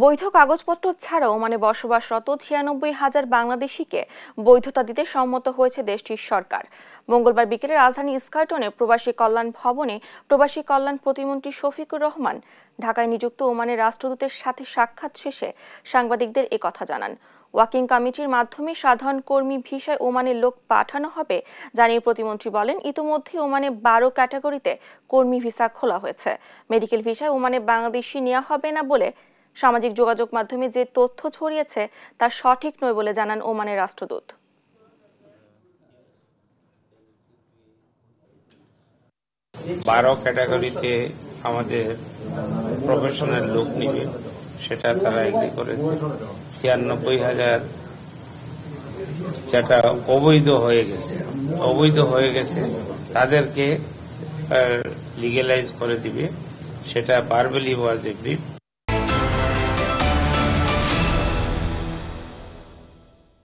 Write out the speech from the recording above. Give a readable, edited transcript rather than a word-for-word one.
বৈধ কাগজপত্র ছাড়াও ওমানে বসবাসরত ৯৬,০০০ বাংলাদেশিকে বৈধতা দিতে সম্মত হয়েছে দেশটির সরকার। মঙ্গলবার বিকেলে রাজধানী স্কার্টনে প্রবাসী কল্যাণ ভবনে প্রবাসী কল্যাণ প্রতিমন্ত্রী শফিকুর রহমান ঢাকায় নিযুক্ত ওমানের রাষ্ট্রদূতের সাথে সাক্ষাৎ শেষে সাংবাদিকদের একথা জানান। ওয়াকিং কমিটির মাধ্যমে সাধারণ কর্মী ভিসায় ওমানের লোক পাঠানো হবে জানিয়ে প্রতিমন্ত্রী বলেন, ইতোমধ্যে ওমানে ১২ ক্যাটাগরিতে কর্মী ভিসা খোলা হয়েছে। মেডিকেল ভিসায় ওমানে বাংলাদেশি নেওয়া হবে না বলে সামাজিক যোগাযোগ মাধ্যমে যে তথ্য ছড়িয়েছে তা সঠিক নয় বলে জানান ওমানের রাষ্ট্রদূত। ১২ ক্যাটাগরিতে আমাদের প্রফেশনাল লোক নিবে, সেটা তারা এগ্রি করেছে। ৯৬,০০০ যেটা অবৈধ হয়ে গেছে তাদেরকে লিগ্যালাইজ করে দিবে, সেটা ভার্বালি ওয়াজ এগ্রিড।